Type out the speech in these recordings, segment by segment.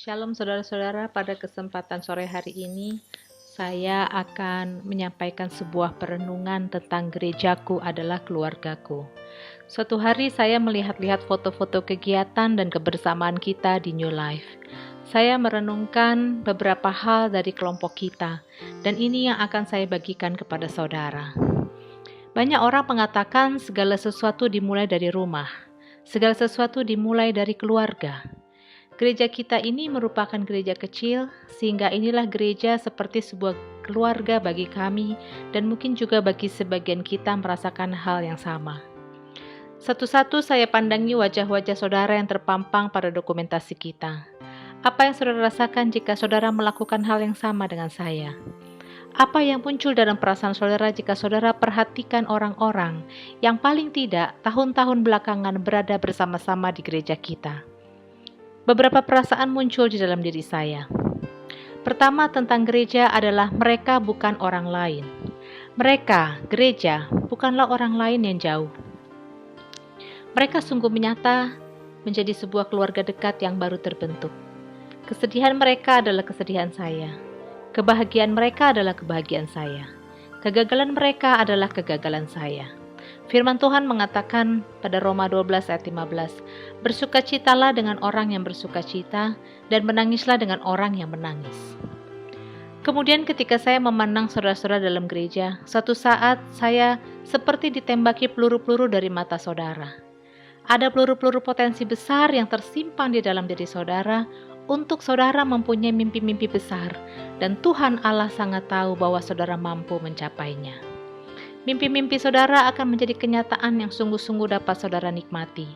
Shalom saudara-saudara, pada kesempatan sore hari ini saya akan menyampaikan sebuah perenungan tentang gerejaku adalah keluargaku. Suatu hari saya melihat-lihat foto-foto kegiatan dan kebersamaan kita di New Life. Saya merenungkan beberapa hal dari kelompok kita, dan ini yang akan saya bagikan kepada saudara. Banyak orang mengatakan segala sesuatu dimulai dari rumah, segala sesuatu dimulai dari keluarga. Gereja kita ini merupakan gereja kecil, sehingga inilah gereja seperti sebuah keluarga bagi kami, dan mungkin juga bagi sebagian kita merasakan hal yang sama. Satu-satu saya pandangi wajah-wajah saudara yang terpampang pada dokumentasi kita. Apa yang saudara rasakan jika saudara melakukan hal yang sama dengan saya? Apa yang muncul dalam perasaan saudara jika saudara perhatikan orang-orang yang paling tidak tahun-tahun belakangan berada bersama-sama di gereja kita? Beberapa perasaan muncul di dalam diri saya. Pertama, tentang gereja adalah mereka bukan orang lain. Mereka, gereja, bukanlah orang lain yang jauh. Mereka sungguh menyata menjadi sebuah keluarga dekat yang baru terbentuk. Kesedihan mereka adalah kesedihan saya. Kebahagiaan mereka adalah kebahagiaan saya. Kegagalan mereka adalah kegagalan saya. Firman Tuhan mengatakan pada Roma 12 ayat 15, bersukacitalah dengan orang yang bersukacita dan menangislah dengan orang yang menangis. Kemudian ketika saya memandang saudara-saudara dalam gereja, suatu saat saya seperti ditembaki peluru-peluru dari mata saudara. Ada peluru-peluru potensi besar yang tersimpan di dalam diri saudara untuk saudara mempunyai mimpi-mimpi besar, dan Tuhan Allah sangat tahu bahwa saudara mampu mencapainya. Mimpi-mimpi saudara akan menjadi kenyataan yang sungguh-sungguh dapat saudara nikmati.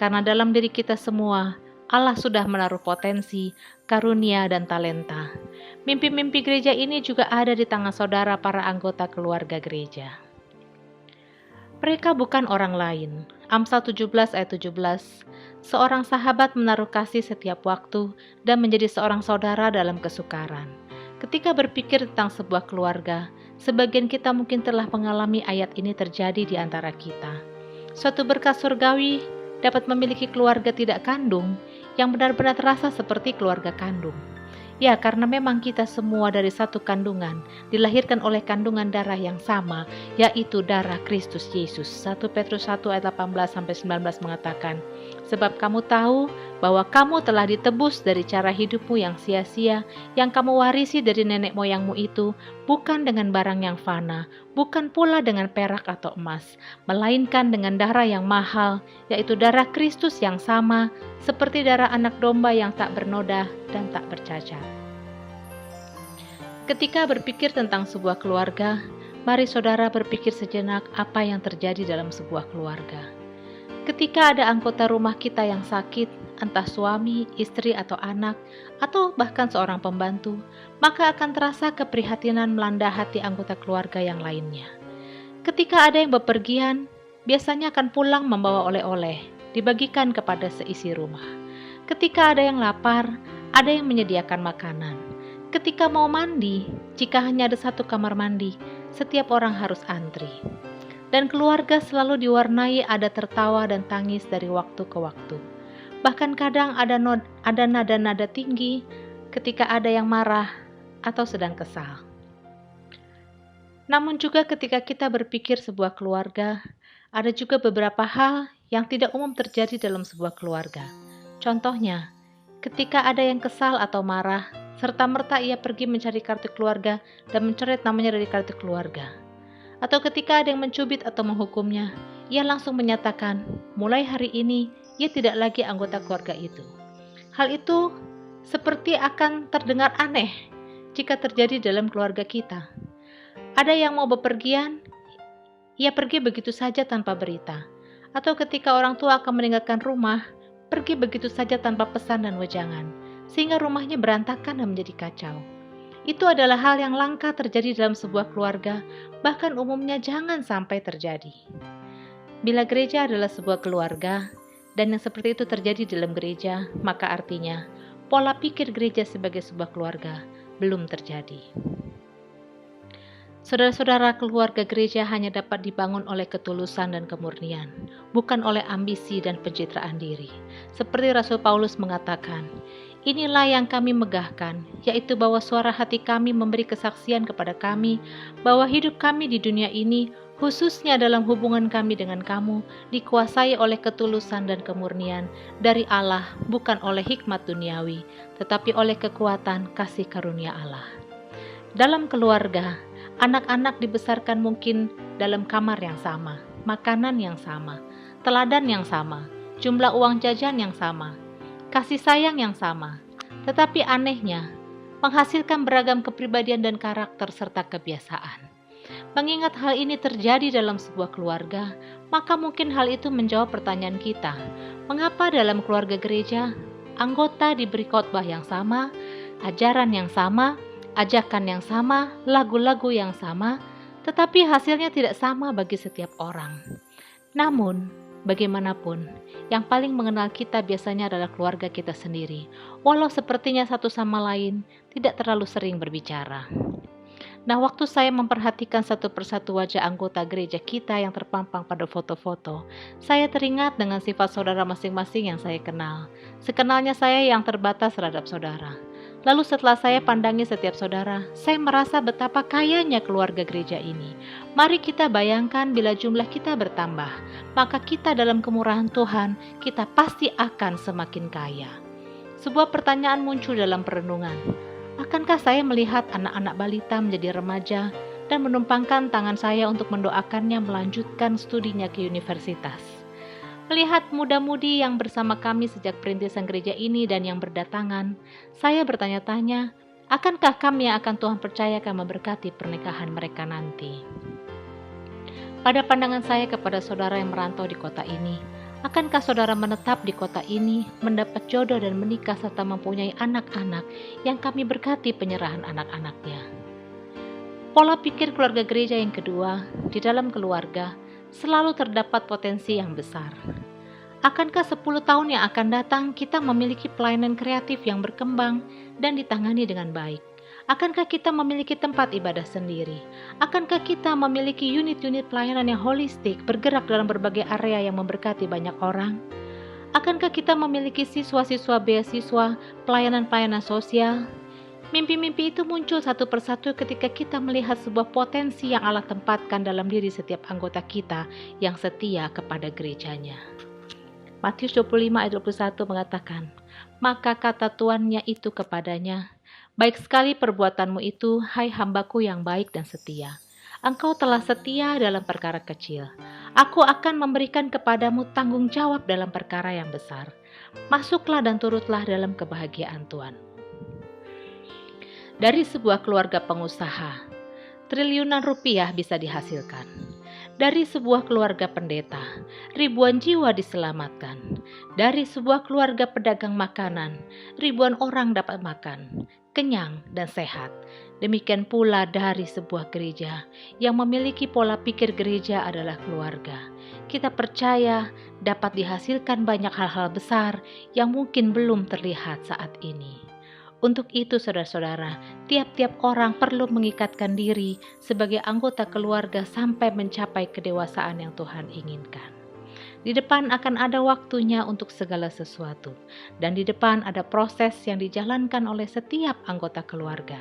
Karena dalam diri kita semua, Allah sudah menaruh potensi, karunia, dan talenta. Mimpi-mimpi gereja ini juga ada di tangan saudara para anggota keluarga gereja. Mereka bukan orang lain. Amsal 17 ayat 17, seorang sahabat menaruh kasih setiap waktu dan menjadi seorang saudara dalam kesukaran. Ketika berpikir tentang sebuah keluarga, sebagian kita mungkin telah mengalami ayat ini terjadi di antara kita. Suatu berkat surgawi dapat memiliki keluarga tidak kandung yang benar-benar terasa seperti keluarga kandung. Ya, karena memang kita semua dari satu kandungan, dilahirkan oleh kandungan darah yang sama, yaitu darah Kristus Yesus. 1 Petrus 1 ayat 18-19 mengatakan, sebab kamu tahu bahwa kamu telah ditebus dari cara hidupmu yang sia-sia, yang kamu warisi dari nenek moyangmu itu, bukan dengan barang yang fana, bukan pula dengan perak atau emas, melainkan dengan darah yang mahal, yaitu darah Kristus yang sama, seperti darah anak domba yang tak bernoda dan tak bercacat. Ketika berpikir tentang sebuah keluarga, mari saudara berpikir sejenak apa yang terjadi dalam sebuah keluarga. Ketika ada anggota rumah kita yang sakit, entah suami, istri, atau anak, atau bahkan seorang pembantu, maka akan terasa keprihatinan melanda hati anggota keluarga yang lainnya. Ketika ada yang bepergian, biasanya akan pulang membawa oleh-oleh, dibagikan kepada seisi rumah. Ketika ada yang lapar, ada yang menyediakan makanan. Ketika mau mandi, jika hanya ada satu kamar mandi, setiap orang harus antri. Dan keluarga selalu diwarnai ada tertawa dan tangis dari waktu ke waktu. Bahkan kadang ada nada-nada tinggi ketika ada yang marah atau sedang kesal. Namun juga ketika kita berpikir sebuah keluarga, ada juga beberapa hal yang tidak umum terjadi dalam sebuah keluarga. Contohnya, ketika ada yang kesal atau marah, serta-merta ia pergi mencari kartu keluarga dan mencoret namanya dari kartu keluarga. Atau ketika ada yang mencubit atau menghukumnya, ia langsung menyatakan, mulai hari ini ia tidak lagi anggota keluarga itu. Hal itu seperti akan terdengar aneh jika terjadi dalam keluarga kita. Ada yang mau bepergian, ia pergi begitu saja tanpa berita. Atau ketika orang tua akan meninggalkan rumah, pergi begitu saja tanpa pesan dan wejangan, sehingga rumahnya berantakan dan menjadi kacau. Itu adalah hal yang langka terjadi dalam sebuah keluarga, bahkan umumnya jangan sampai terjadi. Bila gereja adalah sebuah keluarga, dan yang seperti itu terjadi dalam gereja, maka artinya pola pikir gereja sebagai sebuah keluarga belum terjadi. Saudara-saudara, keluarga gereja hanya dapat dibangun oleh ketulusan dan kemurnian, bukan oleh ambisi dan pencitraan diri. Seperti Rasul Paulus mengatakan, Inilah yang kami megahkan, yaitu bahwa suara hati kami memberi kesaksian kepada kami bahwa hidup kami di dunia ini, khususnya dalam hubungan kami dengan kamu, dikuasai oleh ketulusan dan kemurnian dari Allah, bukan oleh hikmat duniawi, tetapi oleh kekuatan kasih karunia Allah. Dalam keluarga, anak-anak dibesarkan mungkin dalam kamar yang sama, makanan yang sama, teladan yang sama, jumlah uang jajan yang sama, kasih sayang yang sama, tetapi anehnya, menghasilkan beragam kepribadian dan karakter serta kebiasaan. Mengingat hal ini terjadi dalam sebuah keluarga, maka mungkin hal itu menjawab pertanyaan kita, mengapa dalam keluarga gereja, anggota diberi khotbah yang sama, ajaran yang sama, ajakan yang sama, lagu-lagu yang sama, tetapi hasilnya tidak sama bagi setiap orang. Namun, bagaimanapun, yang paling mengenal kita biasanya adalah keluarga kita sendiri, walau sepertinya satu sama lain tidak terlalu sering berbicara. Nah, waktu saya memperhatikan satu persatu wajah anggota gereja kita yang terpampang pada foto-foto, saya teringat dengan sifat saudara masing-masing yang saya kenal. Sekenalnya saya yang terbatas terhadap saudara. Lalu setelah saya pandangi setiap saudara, saya merasa betapa kayanya keluarga gereja ini. Mari kita bayangkan bila jumlah kita bertambah, maka kita dalam kemurahan Tuhan, kita pasti akan semakin kaya. Sebuah pertanyaan muncul dalam perenungan. Akankah saya melihat anak-anak balita menjadi remaja dan menumpangkan tangan saya untuk mendoakannya melanjutkan studinya ke universitas? Melihat muda-mudi yang bersama kami sejak perintisan gereja ini dan yang berdatangan, saya bertanya-tanya, akankah kami yang akan Tuhan percayakan memberkati pernikahan mereka nanti? Pada pandangan saya kepada saudara yang merantau di kota ini, akankah saudara menetap di kota ini, mendapat jodoh dan menikah serta mempunyai anak-anak yang kami berkati penyerahan anak-anaknya? Pola pikir keluarga gereja yang kedua, di dalam keluarga, selalu terdapat potensi yang besar. Akankah 10 tahun yang akan datang kita memiliki pelayanan kreatif yang berkembang dan ditangani dengan baik? Akankah kita memiliki tempat ibadah sendiri? Akankah kita memiliki unit-unit pelayanan yang holistik bergerak dalam berbagai area yang memberkati banyak orang? Akankah kita memiliki siswa-siswa beasiswa, pelayanan-pelayanan sosial? Mimpi-mimpi itu muncul satu persatu ketika kita melihat sebuah potensi yang Allah tempatkan dalam diri setiap anggota kita yang setia kepada gerejanya. Matius 25 ayat 21 mengatakan, maka kata tuannya itu kepadanya, baik sekali perbuatanmu itu, hai hambaku yang baik dan setia. Engkau telah setia dalam perkara kecil. Aku akan memberikan kepadamu tanggung jawab dalam perkara yang besar. Masuklah dan turutlah dalam kebahagiaan Tuhan. Dari sebuah keluarga pengusaha, triliunan rupiah bisa dihasilkan. Dari sebuah keluarga pendeta, ribuan jiwa diselamatkan. Dari sebuah keluarga pedagang makanan, ribuan orang dapat makan, kenyang dan sehat. Demikian pula dari sebuah gereja yang memiliki pola pikir gereja adalah keluarga. Kita percaya dapat dihasilkan banyak hal-hal besar yang mungkin belum terlihat saat ini. Untuk itu saudara-saudara, tiap-tiap orang perlu mengikatkan diri sebagai anggota keluarga sampai mencapai kedewasaan yang Tuhan inginkan. Di depan akan ada waktunya untuk segala sesuatu, dan di depan ada proses yang dijalankan oleh setiap anggota keluarga.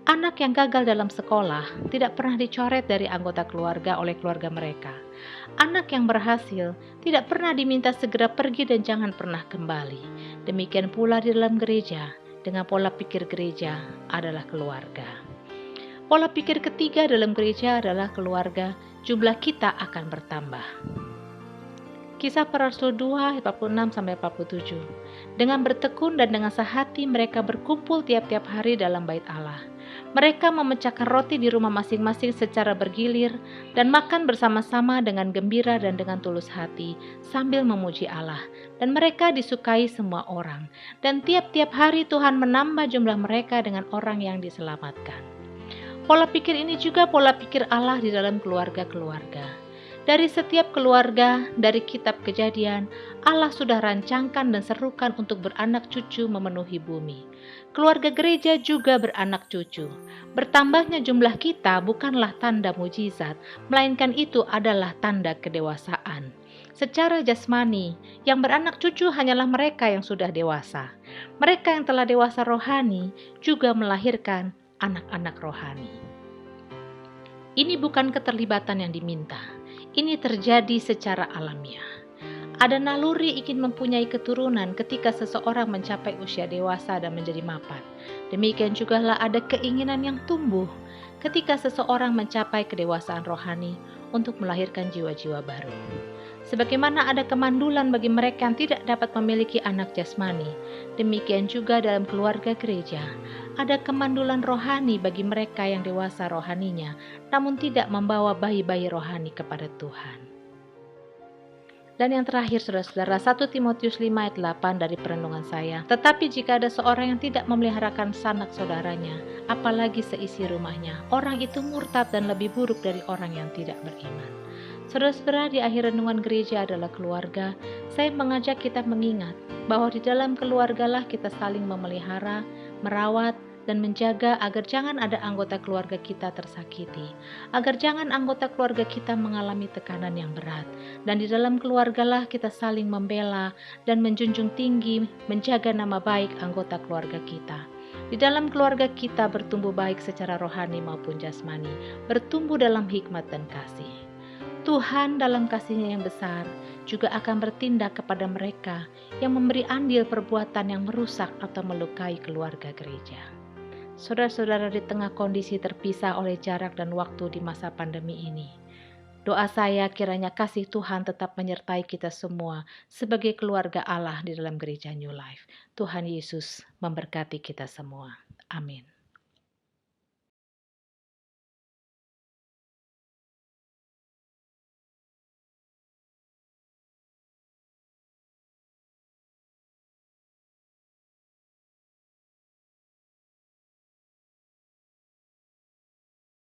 Anak yang gagal dalam sekolah tidak pernah dicoret dari anggota keluarga oleh keluarga mereka. Anak yang berhasil tidak pernah diminta segera pergi dan jangan pernah kembali. Demikian pula di dalam gereja, dengan pola pikir gereja adalah keluarga. Pola pikir ketiga dalam gereja adalah keluarga, jumlah kita akan bertambah. Kisah Para Rasul 2 ayat 46-47. Dengan bertekun dan dengan sehati mereka berkumpul tiap-tiap hari dalam bait Allah. Mereka memecahkan roti di rumah masing-masing secara bergilir dan makan bersama-sama dengan gembira dan dengan tulus hati sambil memuji Allah. Dan mereka disukai semua orang. Dan tiap-tiap hari Tuhan menambah jumlah mereka dengan orang yang diselamatkan. Pola pikir ini juga pola pikir Allah di dalam keluarga-keluarga. Dari setiap keluarga, dari kitab Kejadian, Allah sudah rancangkan dan serukan untuk beranak cucu memenuhi bumi. Keluarga gereja juga beranak cucu. Bertambahnya jumlah kita bukanlah tanda mujizat, melainkan itu adalah tanda kedewasaan. Secara jasmani, yang beranak cucu hanyalah mereka yang sudah dewasa. Mereka yang telah dewasa rohani juga melahirkan anak-anak rohani. Ini bukan keterlibatan yang diminta. Ini terjadi secara alamiah. Ada naluri ingin mempunyai keturunan ketika seseorang mencapai usia dewasa dan menjadi mapan. Demikian jugalah ada keinginan yang tumbuh ketika seseorang mencapai kedewasaan rohani untuk melahirkan jiwa-jiwa baru. Sebagaimana ada kemandulan bagi mereka yang tidak dapat memiliki anak jasmani, demikian juga dalam keluarga gereja, ada kemandulan rohani bagi mereka yang dewasa rohaninya, namun tidak membawa bayi-bayi rohani kepada Tuhan. Dan yang terakhir saudara-saudara, 1 Timotius 5 ayat 8 dari perenungan saya. Tetapi jika ada seorang yang tidak memeliharakan sanak saudaranya, apalagi seisi rumahnya, orang itu murtad dan lebih buruk dari orang yang tidak beriman. Saudara-saudara, di akhir renungan gereja adalah keluarga. Saya mengajak kita mengingat bahwa di dalam keluargalah kita saling memelihara, merawat, dan menjaga agar jangan ada anggota keluarga kita tersakiti, agar jangan anggota keluarga kita mengalami tekanan yang berat. Dan di dalam keluargalah kita saling membela dan menjunjung tinggi, menjaga nama baik anggota keluarga kita. Di dalam keluarga kita bertumbuh baik secara rohani maupun jasmani, bertumbuh dalam hikmat dan kasih. Tuhan dalam kasih-Nya yang besar juga akan bertindak kepada mereka yang memberi andil perbuatan yang merusak atau melukai keluarga gereja. Saudara-saudara, di tengah kondisi terpisah oleh jarak dan waktu di masa pandemi ini, doa saya kiranya kasih Tuhan tetap menyertai kita semua sebagai keluarga Allah di dalam gereja New Life. Tuhan Yesus memberkati kita semua. Amin.